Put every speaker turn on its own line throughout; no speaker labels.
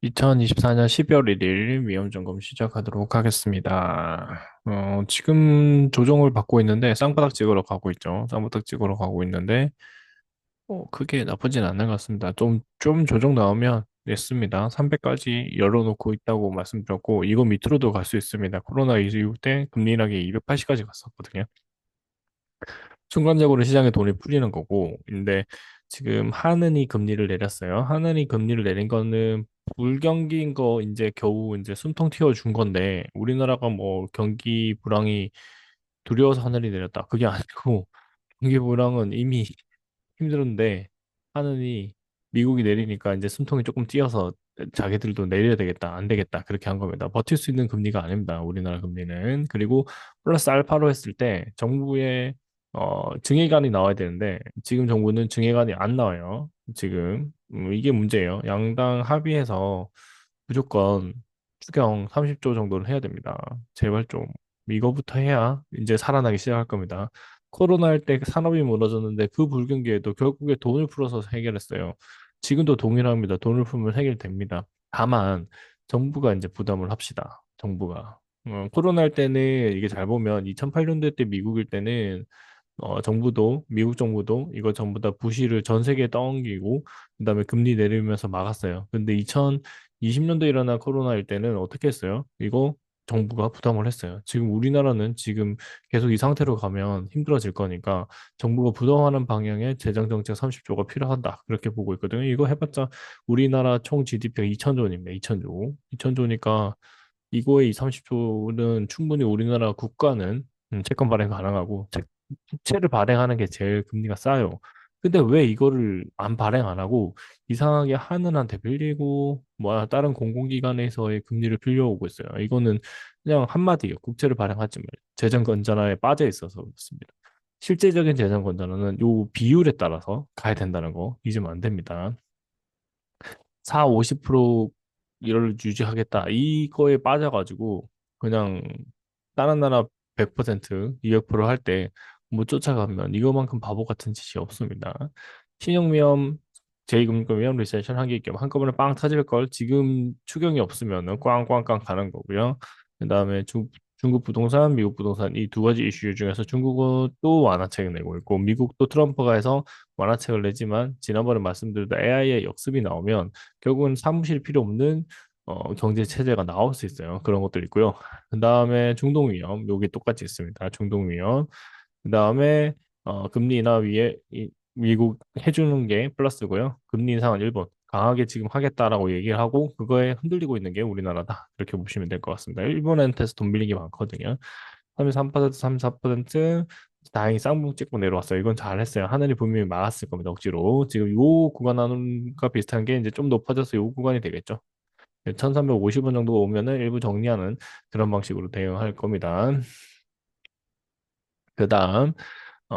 2024년 12월 1일 위험점검 시작하도록 하겠습니다. 지금 조정을 받고 있는데 쌍바닥 찍으러 가고 있죠. 쌍바닥 찍으러 가고 있는데 그게 나쁘진 않은 것 같습니다. 좀 조정 나오면 냈습니다. 300까지 열어놓고 있다고 말씀드렸고 이거 밑으로도 갈 수 있습니다. 코로나 이후 때 금리락이 280까지 갔었거든요. 순간적으로 시장에 돈이 풀리는 거고, 근데 지금 하느니 금리를 내렸어요. 하느니 금리를 내린 거는 불경기인 거 이제 겨우 이제 숨통 틔워준 건데, 우리나라가 뭐 경기 불황이 두려워서 하늘이 내렸다. 그게 아니고, 경기 불황은 이미 힘들었는데, 하느니 미국이 내리니까 이제 숨통이 조금 띄어서 자기들도 내려야 되겠다, 안 되겠다, 그렇게 한 겁니다. 버틸 수 있는 금리가 아닙니다. 우리나라 금리는. 그리고 플러스 알파로 했을 때 정부의 증액안이 나와야 되는데 지금 정부는 증액안이 안 나와요. 지금 이게 문제예요. 양당 합의해서 무조건 추경 30조 정도는 해야 됩니다. 제발 좀 이거부터 해야 이제 살아나기 시작할 겁니다. 코로나 할 때 산업이 무너졌는데 그 불경기에도 결국에 돈을 풀어서 해결했어요. 지금도 동일합니다. 돈을 풀면 해결됩니다. 다만 정부가 이제 부담을 합시다. 정부가. 코로나 할 때는 이게 잘 보면 2008년도 때 미국일 때는 정부도 미국 정부도 이거 전부 다 부실을 전 세계에 떠넘기고 그다음에 금리 내리면서 막았어요. 근데 2020년도 일어난 코로나일 때는 어떻게 했어요? 이거 정부가 부담을 했어요. 지금 우리나라는 지금 계속 이 상태로 가면 힘들어질 거니까 정부가 부담하는 방향의 재정 정책 30조가 필요하다. 그렇게 보고 있거든요. 이거 해봤자 우리나라 총 GDP가 2천조입니다. 2천조. 2천조니까 이거의 이 30조는 충분히 우리나라 국가는 채권 발행 가능하고 채를 발행하는 게 제일 금리가 싸요. 근데 왜 이거를 안 발행 안 하고 이상하게 하늘한테 빌리고 뭐 다른 공공기관에서의 금리를 빌려오고 있어요. 이거는 그냥 한마디예요. 국채를 발행하지 말고 재정 건전화에 빠져 있어서 그렇습니다. 실제적인 재정 건전화는 요 비율에 따라서 가야 된다는 거 잊으면 안 됩니다. 4, 50% 이를 유지하겠다. 이거에 빠져가지고 그냥 다른 나라 100%, 200% 할 때 못 쫓아가면 이거만큼 바보 같은 짓이 없습니다. 신용위험, 제2금융위험, 리세션 한계 겸 한꺼번에 빵 터질 걸 지금 추경이 없으면은 꽝꽝꽝 가는 거고요. 그다음에 중국 부동산, 미국 부동산 이 두 가지 이슈 중에서 중국은 또 완화책을 내고 있고 미국도 트럼프가 해서 완화책을 내지만 지난번에 말씀드렸던 AI의 역습이 나오면 결국은 사무실 필요 없는 경제 체제가 나올 수 있어요. 그런 것들 있고요. 그 다음에 중동 위험, 여기 똑같이 있습니다. 중동 위험. 그 다음에 금리 인하 위에 미국 해주는 게 플러스고요. 금리 인상은 일본 강하게 지금 하겠다라고 얘기를 하고 그거에 흔들리고 있는 게 우리나라다. 이렇게 보시면 될 것 같습니다. 일본한테서 돈 빌린 게 많거든요. 33%, 34% 다행히 쌍봉 찍고 내려왔어요. 이건 잘했어요. 하늘이 분명히 막았을 겁니다. 억지로. 지금 요 구간과 비슷한 게 이제 좀 높아져서 요 구간이 되겠죠. 1350원 정도 오면은 일부 정리하는 그런 방식으로 대응할 겁니다. 그 다음,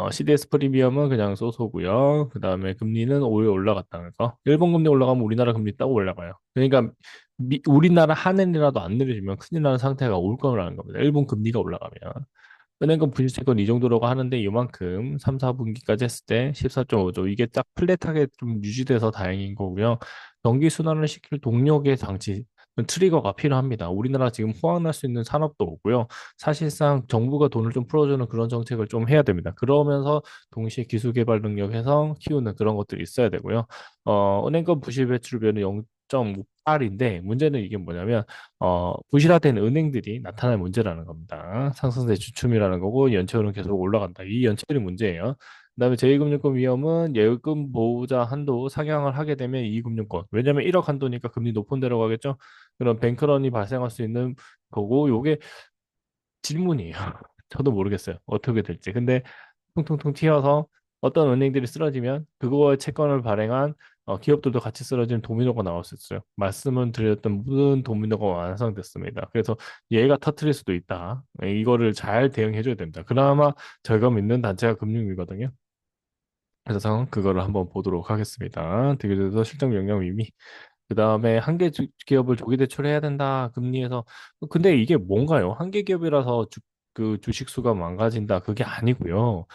CDS 프리미엄은 그냥 쏘쏘고요. 그 다음에 금리는 오히려 올라갔다는 거. 일본 금리 올라가면 우리나라 금리 따고 올라가요. 그러니까 우리나라 한엔이라도 안 내려주면 큰일 나는 상태가 올 거라는 겁니다. 일본 금리가 올라가면. 은행권 부실채권 이 정도라고 하는데 이만큼 3, 4분기까지 했을 때 14.5조 이게 딱 플랫하게 좀 유지돼서 다행인 거고요. 경기 순환을 시킬 동력의 장치 트리거가 필요합니다. 우리나라 지금 호황날 수 있는 산업도 없고요. 사실상 정부가 돈을 좀 풀어주는 그런 정책을 좀 해야 됩니다. 그러면서 동시에 기술개발 능력 해서 키우는 그런 것들이 있어야 되고요. 은행권 부실 배출률은 0.58인데 문제는 이게 뭐냐면 부실화된 은행들이 나타날 문제라는 겁니다. 상승세 주춤이라는 거고 연체율은 계속 올라간다. 이 연체율이 문제예요. 그다음에 제2금융권 위험은 예금 보호자 한도 상향을 하게 되면 이 금융권. 왜냐하면 1억 한도니까 금리 높은 데로 가겠죠. 그런 뱅크런이 발생할 수 있는 거고 요게 질문이에요. 저도 모르겠어요. 어떻게 될지. 근데 퉁퉁퉁 튀어서 어떤 은행들이 쓰러지면 그거에 채권을 발행한 기업들도 같이 쓰러지는 도미노가 나올 수 있어요. 말씀을 드렸던 모든 도미노가 완성됐습니다. 그래서 얘가 터트릴 수도 있다. 이거를 잘 대응해 줘야 됩니다. 그나마 절감 있는 단체가 금융위거든요. 그래서 그거를 한번 보도록 하겠습니다. 되게 돼서 실적 영향 의미. 그 다음에 한계 기업을 조기 대출해야 된다. 금리에서. 근데 이게 뭔가요? 한계 기업이라서 그 주식 수가 망가진다. 그게 아니고요.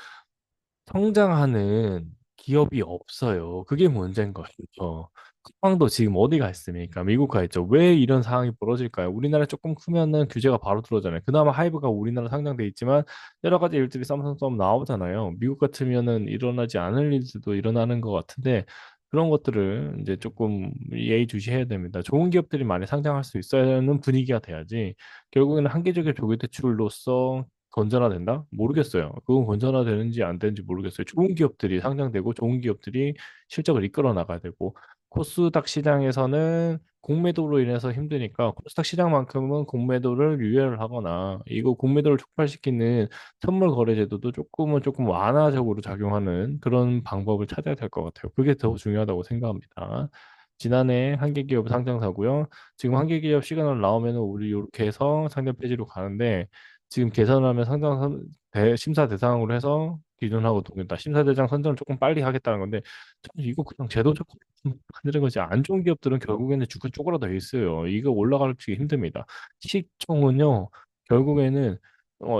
성장하는 기업이 없어요. 그게 문제인 거죠. 쿠팡도 지금 어디 가 있습니까? 미국 가 있죠. 왜 이런 상황이 벌어질까요? 우리나라 조금 크면은 규제가 바로 들어오잖아요. 그나마 하이브가 우리나라 상장돼 있지만 여러 가지 일들이 썸썸썸 나오잖아요. 미국 같으면은 일어나지 않을 일들도 일어나는 것 같은데 그런 것들을 이제 조금 예의주시해야 됩니다. 좋은 기업들이 많이 상장할 수 있어야 하는 분위기가 돼야지 결국에는 한계적인 조기 대출로서 건전화된다? 모르겠어요. 그건 건전화되는지 안 되는지 모르겠어요. 좋은 기업들이 상장되고 좋은 기업들이 실적을 이끌어 나가야 되고 코스닥 시장에서는 공매도로 인해서 힘드니까 코스닥 시장만큼은 공매도를 유예를 하거나 이거 공매도를 촉발시키는 선물 거래 제도도 조금 완화적으로 작용하는 그런 방법을 찾아야 될 것 같아요. 그게 더 중요하다고 생각합니다. 지난해 한계기업 상장사고요. 지금 한계기업 시그널 나오면 우리 이렇게 해서 상장 폐지로 가는데 지금 개선하면 심사 대상으로 해서 기준하고 동일다. 심사 대상 선정을 조금 빨리 하겠다는 건데 저는 이거 그냥 제도적 만드는 거지. 안 좋은 기업들은 결국에는 주가 쪼그라져 있어요. 이거 올라가기 힘듭니다. 시총은요, 결국에는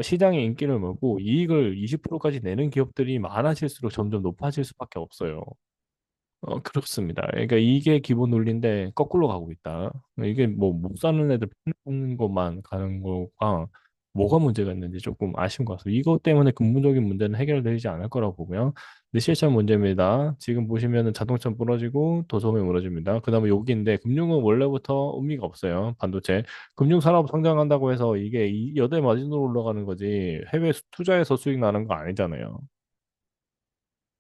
시장의 인기를 몰고 이익을 20%까지 내는 기업들이 많아질수록 점점 높아질 수밖에 없어요. 그렇습니다. 그러니까 이게 기본 논리인데 거꾸로 가고 있다. 이게 뭐 못 사는 애들 패는 것만 가는 거가 뭐가 문제가 있는지 조금 아쉬운 것 같습니다. 이것 때문에 근본적인 문제는 해결되지 않을 거라고 보고요. 근데 실전 문제입니다. 지금 보시면은 자동차 부러지고 도소매 무너집니다. 그다음에 여기인데 금융은 원래부터 의미가 없어요. 반도체. 금융산업 성장한다고 해서 이게 여대 마진으로 올라가는 거지 해외 투자에서 수익 나는 거 아니잖아요.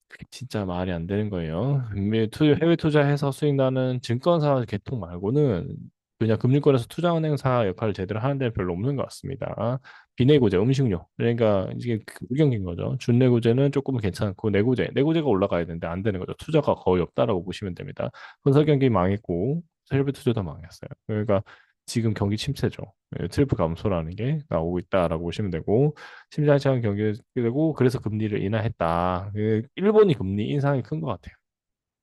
그게 진짜 말이 안 되는 거예요. 해외 투자해서 수익 나는 증권사 개통 말고는 그냥 금융권에서 투자은행사 역할을 제대로 하는 데는 별로 없는 것 같습니다. 비내구재, 음식료. 그러니까 이게 무경기인 거죠. 준내구재는 조금 괜찮고 내구재가 올라가야 되는데 안 되는 거죠. 투자가 거의 없다라고 보시면 됩니다. 건설 경기 망했고 설비 투자도 망했어요. 그러니까 지금 경기 침체죠. 트리플 감소라는 게 나오고 있다라고 보시면 되고 심상치 않은 경기가 되고 그래서 금리를 인하했다. 일본이 금리 인상이 큰 것 같아요.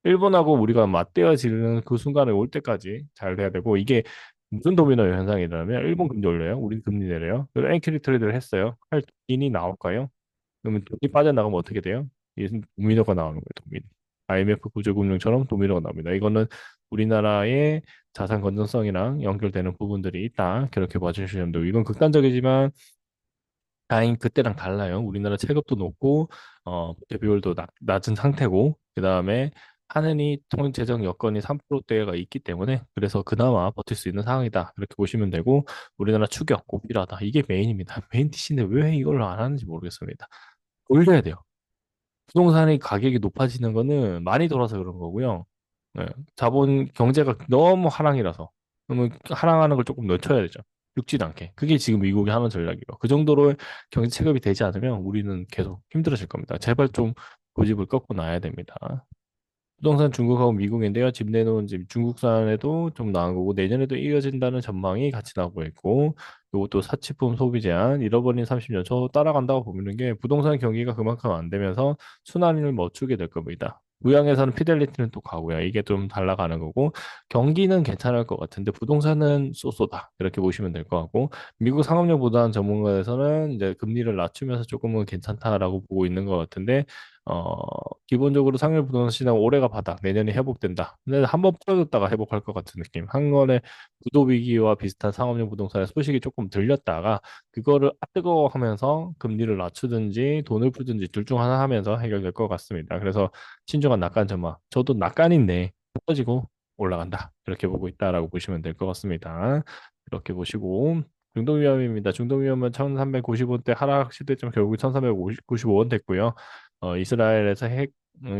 일본하고 우리가 맞대어지는 그 순간에 올 때까지 잘 돼야 되고 이게 무슨 도미노 현상이라면 일본 금리 올려요. 우리 금리 내려요. 그리고 엔큐리 트레이드를 했어요. 할 돈이 나올까요? 그러면 돈이 빠져나가면 어떻게 돼요? 이 도미노가 나오는 거예요. 도미노. IMF 구조금융처럼 도미노가 나옵니다. 이거는 우리나라의 자산 건전성이랑 연결되는 부분들이 있다. 그렇게 봐주시면 되고 이건 극단적이지만 다행히 그때랑 달라요. 우리나라 체급도 높고 부채 비율도 낮은 상태고 그다음에 하느니 통재정 여건이 3%대가 있기 때문에 그래서 그나마 버틸 수 있는 상황이다. 그렇게 보시면 되고 우리나라 추격 꼭 필요하다. 이게 메인입니다. 메인 TC인데 왜 이걸 안 하는지 모르겠습니다. 올려야 돼요. 부동산의 가격이 높아지는 거는 많이 돌아서 그런 거고요. 네, 자본 경제가 너무 하락이라서 그러면 하락하는 걸 조금 늦춰야 되죠. 죽지도 않게. 그게 지금 미국이 하는 전략이에요. 그 정도로 경제 체급이 되지 않으면 우리는 계속 힘들어질 겁니다. 제발 좀 고집을 꺾고 놔야 됩니다. 부동산 중국하고 미국인데요. 집 내놓은 집 중국산에도 좀 나은 거고 내년에도 이어진다는 전망이 같이 나오고 있고 이것도 사치품 소비 제한 잃어버린 30년 저 따라간다고 보는 게 부동산 경기가 그만큼 안 되면서 순환을 멈추게 될 겁니다. 무양에서는 피델리티는 또 가고요. 이게 좀 달라가는 거고 경기는 괜찮을 것 같은데 부동산은 쏘쏘다 이렇게 보시면 될 것 같고 미국 상업용보다는 전문가에서는 이제 금리를 낮추면서 조금은 괜찮다라고 보고 있는 것 같은데 기본적으로 상해 부동산 시장 올해가 바닥, 내년에 회복된다. 근데 한번 풀어졌다가 회복할 것 같은 느낌. 한 번에 부도 위기와 비슷한 상업용 부동산의 소식이 조금 들렸다가 그거를 뜨거워하면서 금리를 낮추든지 돈을 풀든지 둘 중 하나 하면서 해결될 것 같습니다. 그래서 신중한 낙관 전망. 저도 낙관인데 터지고 올라간다. 이렇게 보고 있다라고 보시면 될 것 같습니다. 이렇게 보시고 중동 위험입니다. 중동 위험은 1395원대 하락 시대점 결국 1395원 됐고요. 이스라엘에서 핵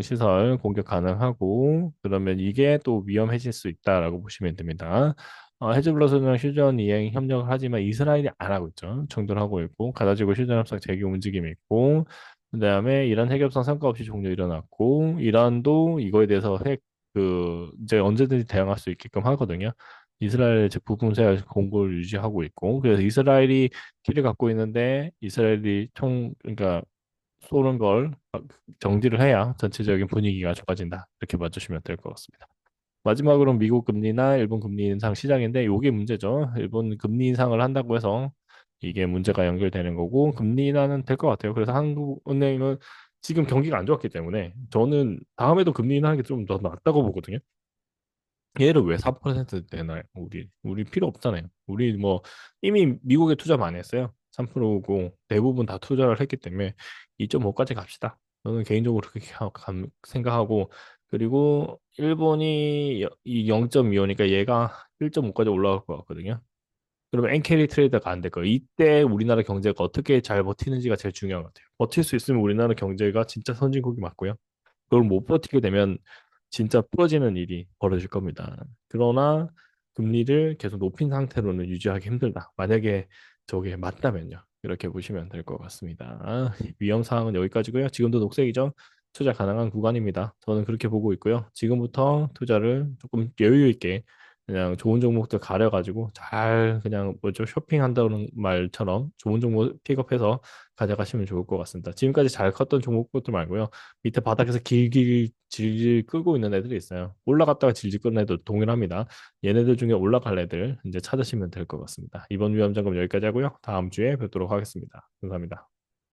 시설 공격 가능하고 그러면 이게 또 위험해질 수 있다라고 보시면 됩니다. 헤즈볼라서는 휴전 이행 협력을 하지만 이스라엘이 안 하고 있죠. 청도하고 있고 가다지구 휴전 협상 재개 움직임이 있고 그다음에 이란 핵 협상 성과 없이 종료 일어났고 이란도 이거에 대해서 핵 이제 언제든지 대응할 수 있게끔 하거든요. 이스라엘 즉 부품세 공고를 유지하고 있고 그래서 이스라엘이 키를 갖고 있는데 이스라엘이 그러니까 쏘는 걸 정지를 해야 전체적인 분위기가 좋아진다. 이렇게 봐주시면 될 것 같습니다. 마지막으로 미국 금리나 일본 금리 인상 시장인데 이게 문제죠. 일본 금리 인상을 한다고 해서 이게 문제가 연결되는 거고 금리 인하는 될 것 같아요. 그래서 한국은행은 지금 경기가 안 좋았기 때문에 저는 다음에도 금리 인하는 게 좀 더 낫다고 보거든요. 얘를 왜 4% 내나요? 우리 필요 없잖아요. 우리 뭐 이미 미국에 투자 많이 했어요. 3%고 대부분 다 투자를 했기 때문에 2.5까지 갑시다. 저는 개인적으로 그렇게 생각하고, 그리고 일본이 이 0.25니까 얘가 1.5까지 올라갈 것 같거든요. 그러면 엔캐리 트레이드가 안 될 거예요. 이때 우리나라 경제가 어떻게 잘 버티는지가 제일 중요한 것 같아요. 버틸 수 있으면 우리나라 경제가 진짜 선진국이 맞고요. 그걸 못 버티게 되면 진짜 부러지는 일이 벌어질 겁니다. 그러나 금리를 계속 높인 상태로는 유지하기 힘들다. 만약에 저게 맞다면요. 이렇게 보시면 될 것 같습니다. 위험 사항은 여기까지고요. 지금도 녹색이죠. 투자 가능한 구간입니다. 저는 그렇게 보고 있고요. 지금부터 투자를 조금 여유 있게 그냥 좋은 종목들 가려가지고 잘 그냥 뭐죠, 쇼핑한다는 말처럼 좋은 종목 픽업해서 가져가시면 좋을 것 같습니다. 지금까지 잘 컸던 종목들 말고요. 밑에 바닥에서 길길 질질 끌고 있는 애들이 있어요. 올라갔다가 질질 끄는 애들 동일합니다. 얘네들 중에 올라갈 애들 이제 찾으시면 될 것 같습니다. 이번 위험점검 여기까지 하고요. 다음 주에 뵙도록 하겠습니다. 감사합니다.